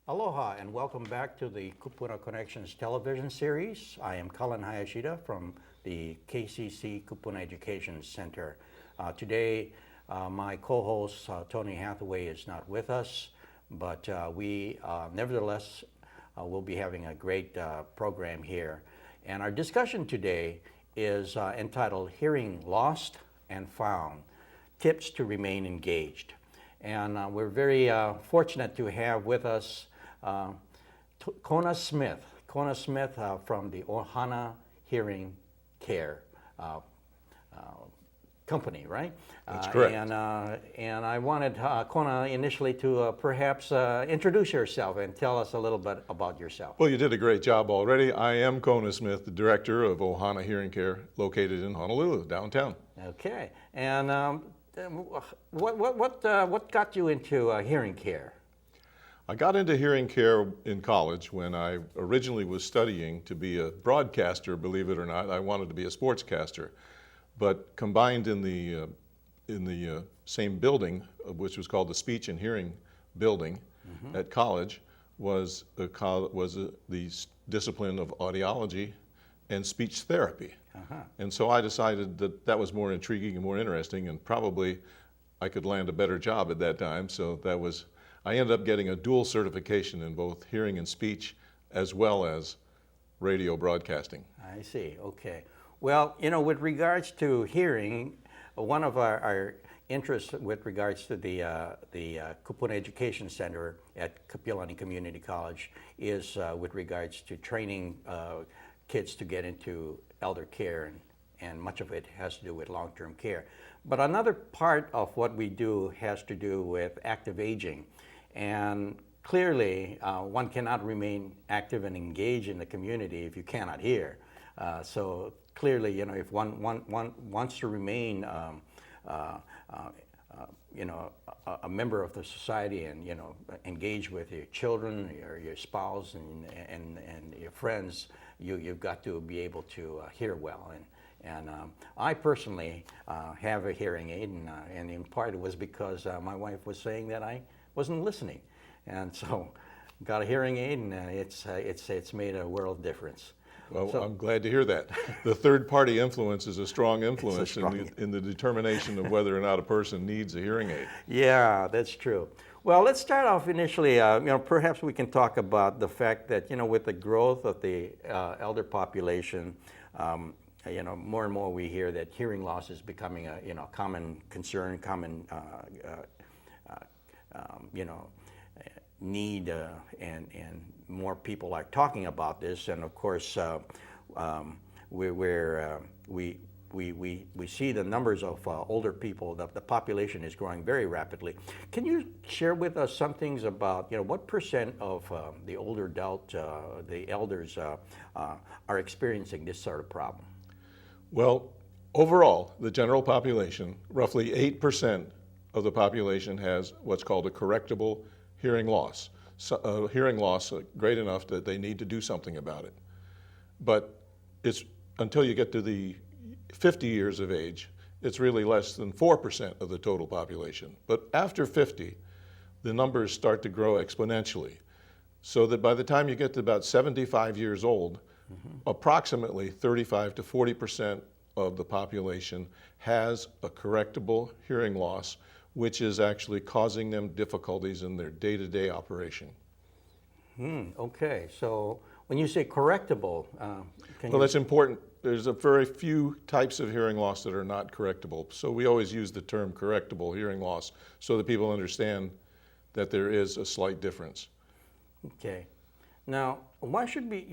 Aloha and welcome back to the Kupuna Connections television series. I am Cullen Hayashida from the KCC Kupuna Education Center. Today, my co-host Tony Hathaway is not with us, but we nevertheless will be having a great program here. And our discussion today is entitled Hearing Lost and Found, Tips to Remain Engaged. And we're very fortunate to have with us Kona Smith from the Ohana Hearing Care company, right? That's correct. And I wanted Kona initially to perhaps introduce yourself and tell us a little bit about yourself. Well, you did a great job already. I am Kona Smith, the director of Ohana Hearing Care, located in Honolulu, downtown. Okay. And what got you into hearing care? I got into hearing care in college when I originally was studying to be a broadcaster, believe it or not. I wanted to be a sportscaster. But combined in the same building, which was called the Speech and Hearing Building at college, was the discipline of audiology and speech therapy. And so I decided that that was more intriguing and more interesting, and probably I could land a better job at that time. So I ended up getting a dual certification in both hearing and speech, as well as radio broadcasting. I see. Okay. Well, with regards to hearing, one of our interests with regards to the Kupuna Education Center at Kapi'olani Community College is with regards to training kids to get into elder care, and much of it has to do with long-term care. But another part of what we do has to do with active aging. And clearly, one cannot remain active and engaged in the community if you cannot hear. So clearly, if one wants to remain, a member of the society and engage with your children, your spouse, and your friends, you've got to be able to hear well. And I personally have a hearing aid, and in part it was because my wife was saying that I wasn't listening, and so got a hearing aid, and it's made a world of difference. Well, so, I'm glad to hear that. The third-party influence is a strong influence in the determination of whether or not a person needs a hearing aid. Yeah, that's true. Well, let's start off initially. Perhaps we can talk about the fact that with the growth of the elder population, more and more we hear that hearing loss is becoming a common concern, common need, and more people are talking about this. And of course, we see the numbers of older people. The population is growing very rapidly. Can you share with us some things about what percent of the older adult, the elders, are experiencing this sort of problem? Well, overall, the general population, roughly 8% of the population has what's called a correctable hearing loss. So, hearing loss great enough that they need to do something about it. But it's until you get to the 50 years of age, it's really less than 4% of the total population. But after 50, the numbers start to grow exponentially. So that by the time you get to about 75 years old, approximately 35 to 40% of the population has a correctable hearing loss, which is actually causing them difficulties in their day-to-day operation. Okay, so when you say correctable, that's important. There's a very few types of hearing loss that are not correctable. So we always use the term correctable hearing loss so that people understand that there is a slight difference. Okay. Now, why should we,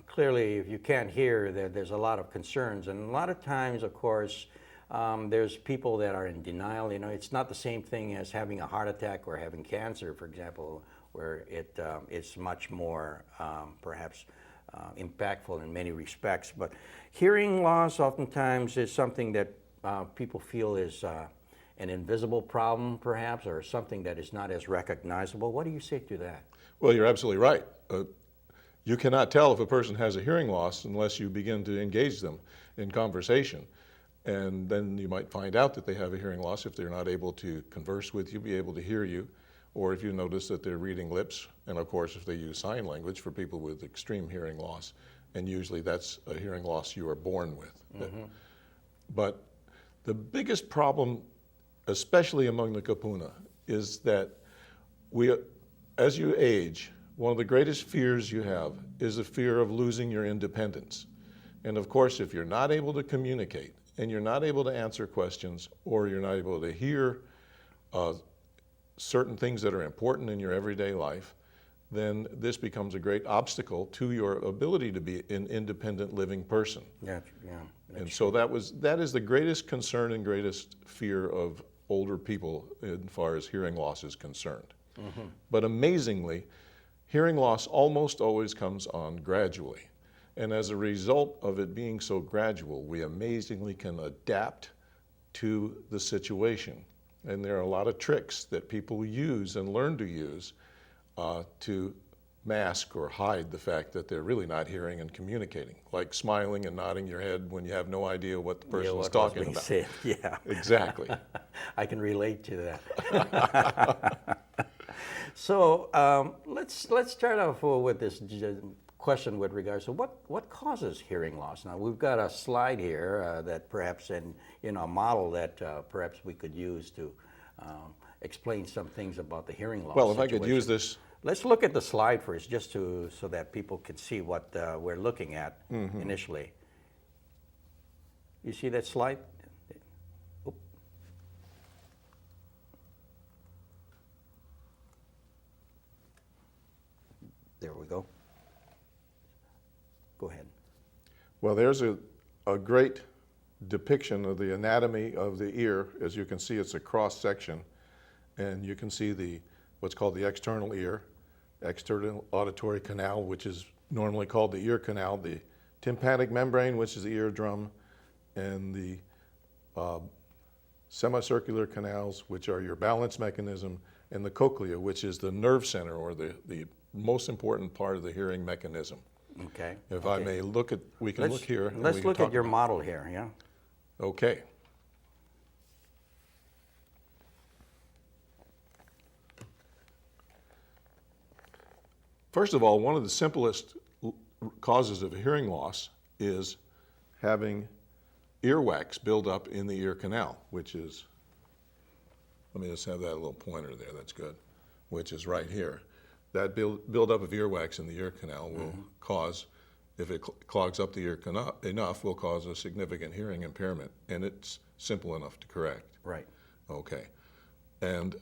clearly if you can't hear, there's a lot of concerns. And a lot of times, of course, there's people that are in denial. It's not the same thing as having a heart attack or having cancer, for example, where it's much more perhaps impactful in many respects. But hearing loss oftentimes is something that people feel is an invisible problem, perhaps, or something that is not as recognizable. What do you say to that? Well, you're absolutely right. You cannot tell if a person has a hearing loss unless you begin to engage them in conversation. And then you might find out that they have a hearing loss if they're not able to converse with you, be able to hear you, or if you notice that they're reading lips, and of course if they use sign language for people with extreme hearing loss, and usually that's a hearing loss you are born with. But the biggest problem, especially among the Kupuna, is that as you age, one of the greatest fears you have is the fear of losing your independence. And of course, if you're not able to communicate, and you're not able to answer questions, or you're not able to hear certain things that are important in your everyday life, then this becomes a great obstacle to your ability to be an independent living person. Yeah. And so that is the greatest concern and greatest fear of older people as far as hearing loss is concerned. But amazingly, hearing loss almost always comes on gradually. And as a result of it being so gradual, we amazingly can adapt to the situation. And there are a lot of tricks that people use and learn to use to mask or hide the fact that they're really not hearing and communicating, like smiling and nodding your head when you have no idea what the person is talking about. Said. Yeah, exactly. I can relate to that. So let's start off with this question with regards to what causes hearing loss. Now we've got a slide here that perhaps in a model that perhaps we could use to explain some things about the hearing loss. Well, if situation. I could use this. Let's look at the slide first, just so that people can see what we're looking at initially. You see that slide? Oop. There we go. Go ahead. Well, there's a great depiction of the anatomy of the ear. As you can see, it's a cross section, and you can see what's called the external ear, external auditory canal, which is normally called the ear canal, the tympanic membrane, which is the eardrum, and the semicircular canals, which are your balance mechanism, and the cochlea, which is the nerve center, or the most important part of the hearing mechanism. Okay. If I may look at, we can look here. Let's look at your model here, yeah? Okay. First of all, one of the simplest causes of hearing loss is having earwax build up in the ear canal, which is, let me just have that little pointer there, that's good, which is right here. That build up of earwax in the ear canal will cause, if it clogs up the ear enough, will cause a significant hearing impairment, and it's simple enough to correct. Right. Okay. And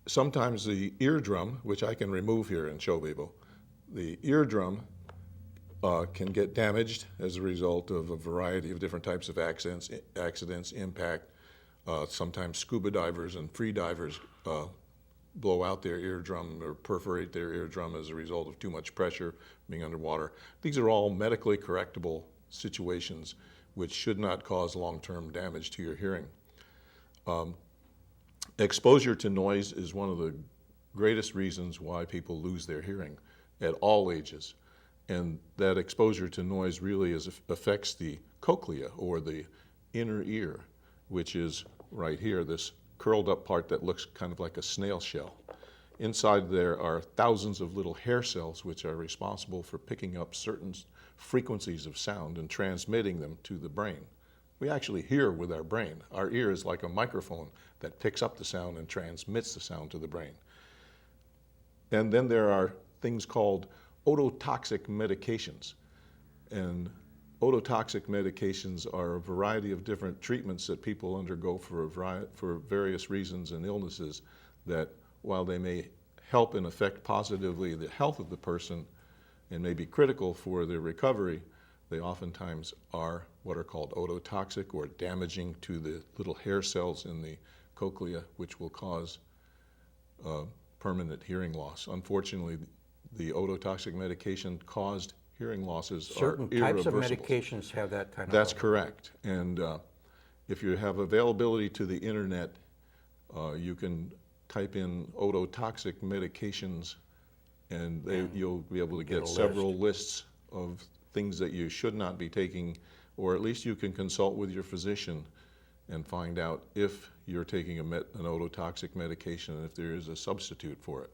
sometimes the eardrum, which I can remove here and show people, the eardrum can get damaged as a result of a variety of different types of accidents, impact. Sometimes scuba divers and free divers blow out their eardrum or perforate their eardrum as a result of too much pressure being underwater. These are all medically correctable situations which should not cause long-term damage to your hearing. Exposure to noise is one of the greatest reasons why people lose their hearing at all ages. And that exposure to noise really affects the cochlea, or the inner ear, which is right here, this curled up part that looks kind of like a snail shell. Inside there are thousands of little hair cells which are responsible for picking up certain frequencies of sound and transmitting them to the brain. We actually hear with our brain. Our ear is like a microphone that picks up the sound and transmits the sound to the brain. And then there are things called ototoxic medications. And ototoxic medications are a variety of different treatments that people undergo for various reasons and illnesses that, while they may help and affect positively the health of the person and may be critical for their recovery, they oftentimes are what are called ototoxic, or damaging to the little hair cells in the cochlea, which will cause permanent hearing loss. Unfortunately, the ototoxic medication caused hearing losses Certain are irreversible. types of medications have that kind of... That's correct. And if you have availability to the internet, you can type in ototoxic medications, and you'll be able to get several lists of things that you should not be taking, or at least you can consult with your physician and find out if you're taking an ototoxic medication and if there is a substitute for it.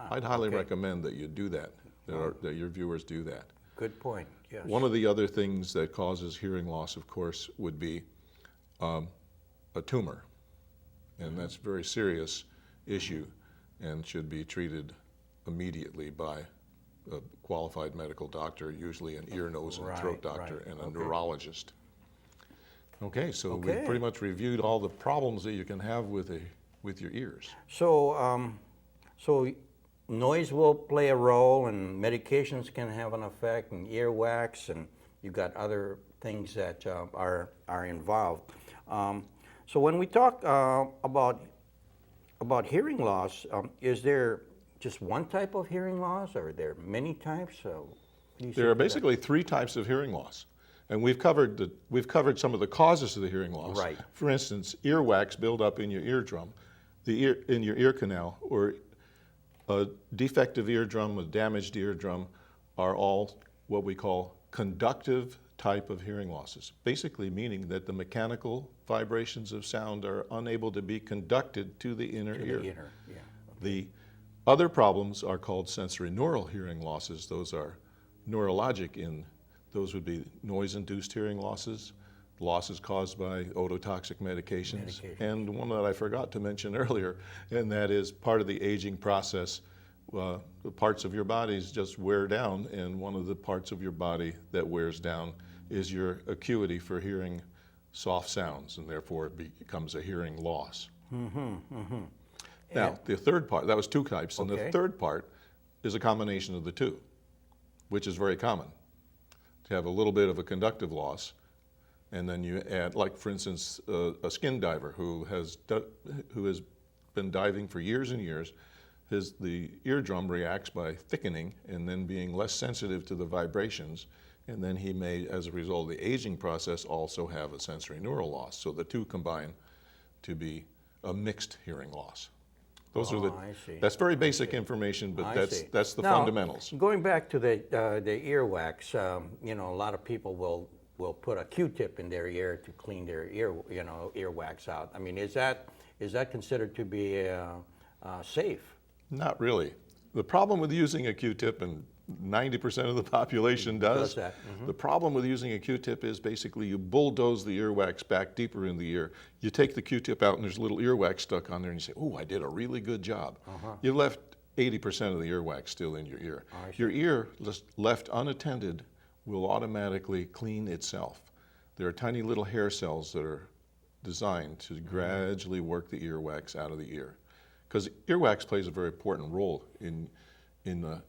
I'd highly recommend that you do that, that your viewers do that. Good point, yes. One of the other things that causes hearing loss, of course, would be a tumor. And that's a very serious issue and should be treated immediately by a qualified medical doctor, usually an ear, nose, and throat doctor, and a neurologist. Okay, so we pretty much reviewed all the problems that you can have with your ears. So, so noise will play a role, and medications can have an effect, and earwax, and you've got other things that are involved. So when we talk about hearing loss, is there just one type of hearing loss, or are there many types? There are basically three types of hearing loss. And we've covered some of the causes of the hearing loss. Right. For instance, earwax buildup in your eardrum, in your ear canal, or a defective eardrum, a damaged eardrum, are all what we call conductive type of hearing losses. Basically meaning that the mechanical vibrations of sound are unable to be conducted to the inner ear. The other problems are called sensorineural hearing losses. Those are neurologic those would be noise-induced hearing losses, losses caused by ototoxic medications, and one that I forgot to mention earlier, and that is part of the aging process. The parts of your bodies just wear down, and one of the parts of your body that wears down is your acuity for hearing soft sounds, and therefore it becomes a hearing loss. Now, the third part, that was two types, and the third part is a combination of the two, which is very common. To have a little bit of a conductive loss, and then you add, like for instance, a skin diver who has been diving for years and years, the eardrum reacts by thickening and then being less sensitive to the vibrations, and then he may, as a result of the aging process, also have a sensorineural loss. So the two combine to be a mixed hearing loss. Those are that's very basic information, but that's the fundamentals. Going back to the earwax, you know, a lot of people will put a Q-tip in their ear to clean their earwax out. I mean, is that considered to be safe? Not really. The problem with using a Q-tip, and 90% of the population does that. The problem with using a Q-tip is basically you bulldoze the earwax back deeper in the ear. You take the Q-tip out and there's a little earwax stuck on there, and you say, oh, I did a really good job. You left 80% of the earwax still in your ear. Your ear, left unattended, will automatically clean itself. There are tiny little hair cells that are designed to gradually work the earwax out of the ear. Because earwax plays a very important role in the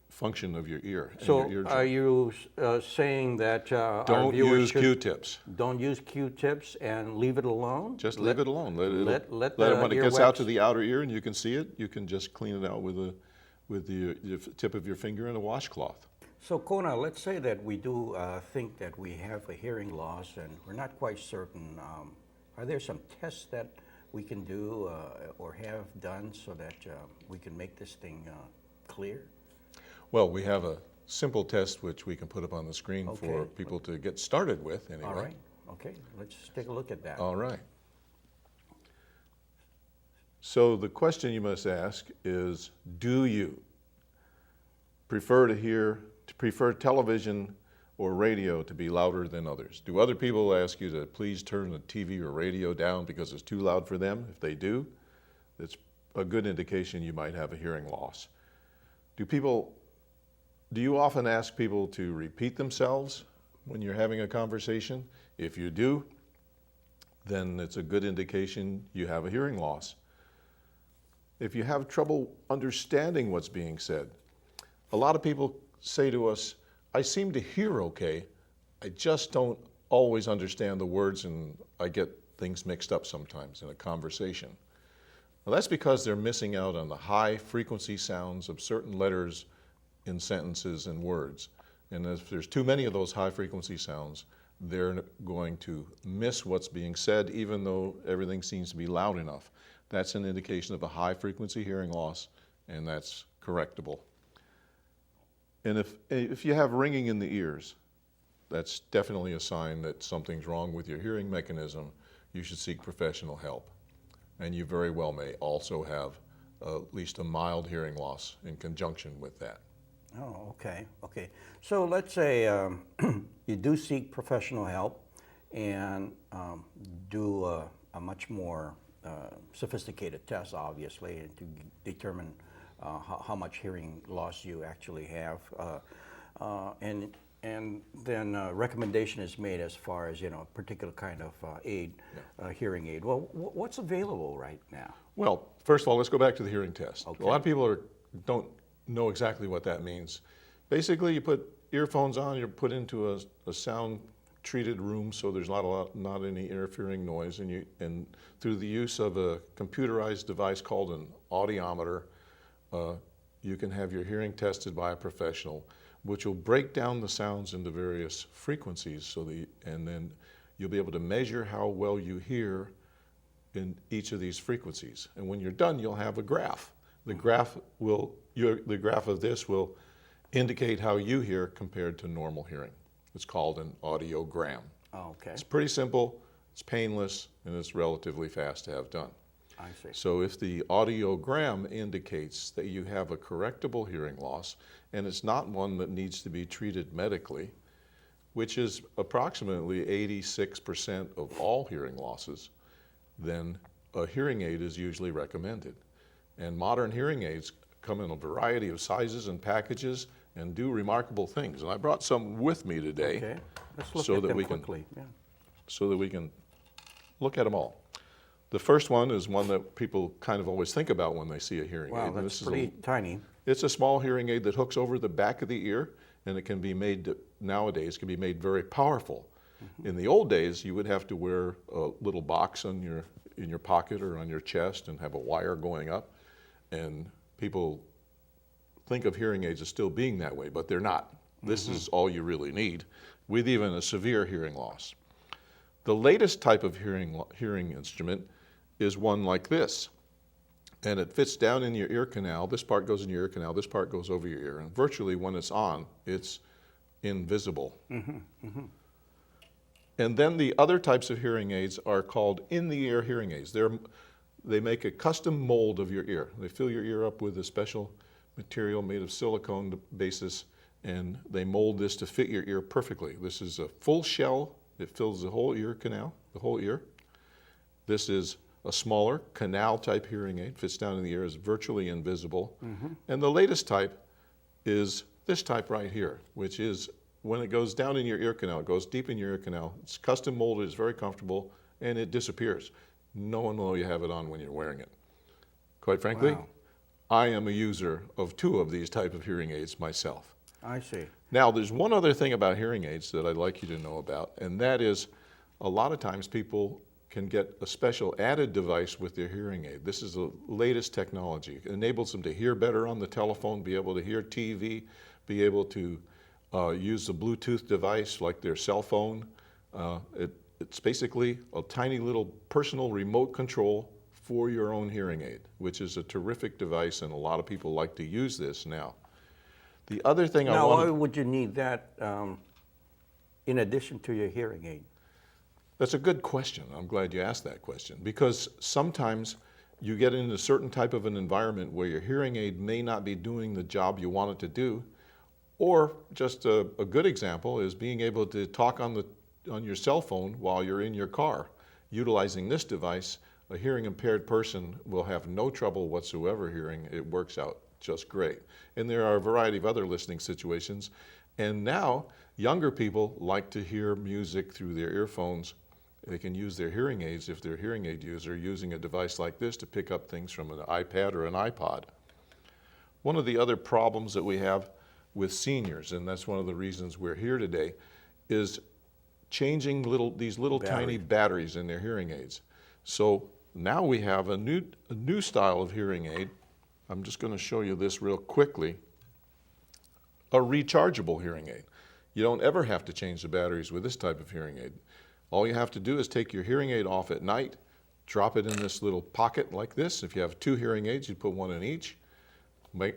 function of your ear. So your eardrum. are you saying that don't use Q-tips? Don't use Q-tips and leave it alone? Just leave it alone. Let it when it gets out to the outer ear and you can see it, you can just clean it out with the tip of your finger and a washcloth. So Kona, let's say that we do think that we have a hearing loss and we're not quite certain. Are there some tests that we can do or have done so that we can make this thing clear? Well, we have a simple test which we can put up on the screen for people to get started with anyway. All right. Okay, let's take a look at that. All right. So the question you must ask is, do you prefer television or radio to be louder than others? Do other people ask you to please turn the TV or radio down because it's too loud for them? If they do, it's a good indication you might have a hearing loss. Do you often ask people to repeat themselves when you're having a conversation? If you do, then it's a good indication you have a hearing loss. If you have trouble understanding what's being said, a lot of people say to us, I seem to hear okay, I just don't always understand the words and I get things mixed up sometimes in a conversation. Well, that's because they're missing out on the high frequency sounds of certain letters in sentences and words. And if there's too many of those high frequency sounds, they're going to miss what's being said even though everything seems to be loud enough. That's an indication of a high frequency hearing loss, and that's correctable. And if you have ringing in the ears, that's definitely a sign that something's wrong with your hearing mechanism. you should seek professional help. And you very well may also have at least a mild hearing loss in conjunction with that. Oh, okay, okay. So let's say you do seek professional help and do a much more sophisticated test, obviously, to determine how much hearing loss you actually have. And then recommendation is made as far as, a particular kind of aid, hearing aid. Well, what's available right now? Well, first of all, let's go back to the hearing test. Okay. A lot of people don't know exactly what that means. Basically, you put earphones on, you're put into a sound-treated room, so there's not any interfering noise, and through the use of a computerized device called an audiometer, you can have your hearing tested by a professional, which will break down the sounds into various frequencies, and then you'll be able to measure how well you hear in each of these frequencies. And when you're done, you'll have a graph. The graph of this will indicate how you hear compared to normal hearing. It's called an audiogram. Oh, okay. It's pretty simple, it's painless, and it's relatively fast to have done. I see. So if the audiogram indicates that you have a correctable hearing loss, and it's not one that needs to be treated medically, which is approximately 86% of all hearing losses, then a hearing aid is usually recommended. And modern hearing aids come in a variety of sizes and packages and do remarkable things. And I brought some with me today. Okay, let's look so at that them we can quickly. Yeah. so that we can look at them all. The first one is one that people kind of always think about when they see a hearing Wow, aid. And that's pretty tiny. It's a small hearing aid that hooks over the back of the ear, and it can be made, nowadays, can be made very powerful. Mm-hmm. In the old days, you would have to wear a little box in your pocket or on your chest and have a wire going up. And people think of hearing aids as still being that way, but they're not. This is all you really need, with even a severe hearing loss. The latest type of hearing instrument is one like this. And it fits down in your ear canal. This part goes in your ear canal, this part goes over your ear. And virtually when it's on, it's invisible. And then the other types of hearing aids are called in-the-ear hearing aids. They make a custom mold of your ear. They fill your ear up with a special material made of silicone basis, and they mold this to fit your ear perfectly. This is a full shell. It fills the whole ear canal, the whole ear. This is a smaller canal type hearing aid, fits down in the ear, is virtually invisible. And the latest type is this type right here, which is when it goes down in your ear canal, it goes deep in your ear canal. It's custom molded, it's very comfortable, and it disappears. No one will know you have it on when you're wearing it. Quite frankly, Wow. I am a user of 2 of these type of hearing aids myself. I see. Now, there's one other thing about hearing aids that I'd like you to know about, and that is a lot of times people can get a special added device with their hearing aid. This is the latest technology. It enables them to hear better on the telephone, be able to hear TV, be able to use the Bluetooth device like their cell phone. It's basically a tiny little personal remote control for your own hearing aid, which is a terrific device, and a lot of people like to use this now. The other thing Now, why would you need that in addition to your hearing aid? That's a good question. I'm glad you asked that question, because sometimes you get in a certain type of an environment where your hearing aid may not be doing the job you want it to do, or just a good example is being able to talk on your cell phone while you're in your car. Utilizing this device, a hearing impaired person will have no trouble whatsoever hearing. It works out just great. And there are a variety of other listening situations. And now, younger people like to hear music through their earphones. They can use their hearing aids if they're a hearing aid user using a device like this to pick up things from an iPad or an iPod. One of the other problems that we have with seniors, and that's one of the reasons we're here today, is changing these little tiny batteries in their hearing aids. So now we have a new style of hearing aid. I'm just going to show you this real quickly. A rechargeable hearing aid. You don't ever have to change the batteries with this type of hearing aid. All you have to do is take your hearing aid off at night, drop it in this little pocket like this. If you have 2 hearing aids, you put 1 in each.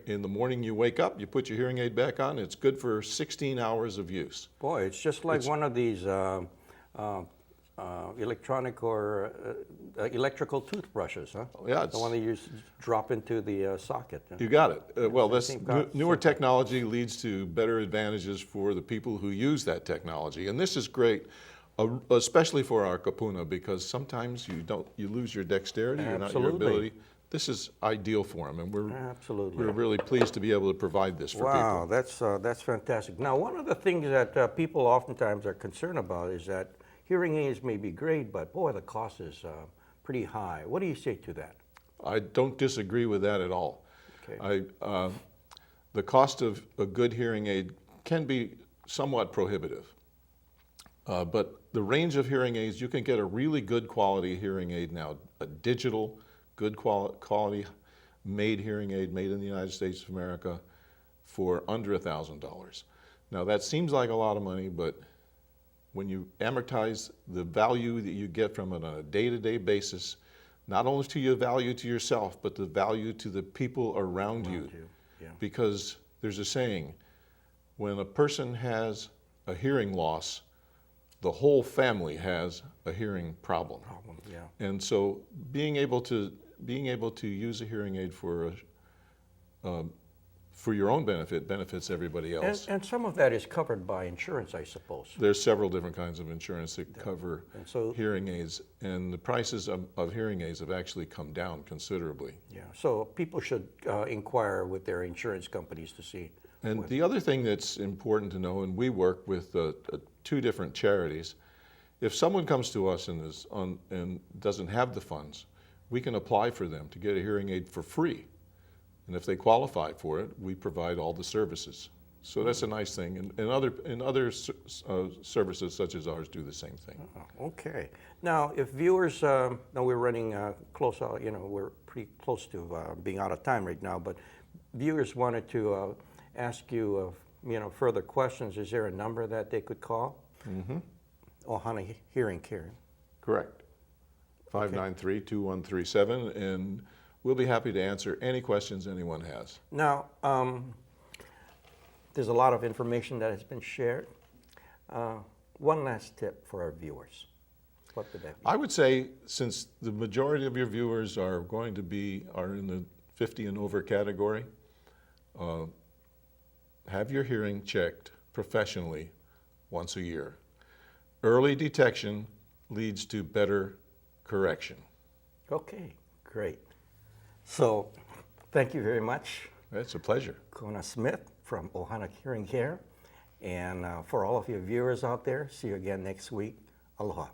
In the morning you wake up, you put your hearing aid back on. It's good for 16 hours of use. Boy, it's just like one of these electronic or electrical toothbrushes, huh? Yeah, The one that you drop into the socket. You got it. Well, this same newer technology leads to better advantages for the people who use that technology, and this is great, especially for our Kupuna, because sometimes you lose your dexterity or not your Absolutely. ability. This is ideal for them, and Absolutely. we're really pleased to be able to provide this for Wow, people. that's fantastic. Now, one of the things that people oftentimes are concerned about is that hearing aids may be great, but boy, the cost is pretty high. What do you say to that? I don't disagree with that at all. Okay. The cost of a good hearing aid can be somewhat prohibitive. But the range of hearing aids, you can get a really good quality hearing aid now, a digital, good quality made hearing aid made in the United States of America for under $1,000. Now that seems like a lot of money, but when you amortize the value that you get from it on a day-to-day basis, not only to your value to yourself, but the value to the people around you. Yeah. Because there's a saying, when a person has a hearing loss, the whole family has a hearing problem. Yeah. And so being able to use a hearing aid for your own benefit benefits everybody else. And some of that is covered by insurance, I suppose. There's several different kinds of insurance that cover And so- hearing aids, and the prices of hearing aids have actually come down considerably. Yeah. So people should inquire with their insurance companies to see. And the other thing that's important to know, and we work with two different charities, if someone comes to us and doesn't have the funds, we can apply for them to get a hearing aid for free. And if they qualify for it, we provide all the services. So that's a nice thing. And other services such as ours do the same thing. Okay. Now, if viewers, now we're running close, we're pretty close to being out of time right now, but viewers wanted to ask you, further questions. Is there a number that they could call? Mm-hmm. Ohana Hearing Care. Correct. 593-2137, and we'll be happy to answer any questions anyone has. Now, there's a lot of information that has been shared. One last tip for our viewers. What would that be? I would say, since the majority of your viewers are in the 50 and over category, have your hearing checked professionally once a year. Early detection leads to better correction. Okay, great. So, thank you very much. It's a pleasure. Kona Smith from Ohana Hearing Care. And for all of your viewers out there, see you again next week. Aloha.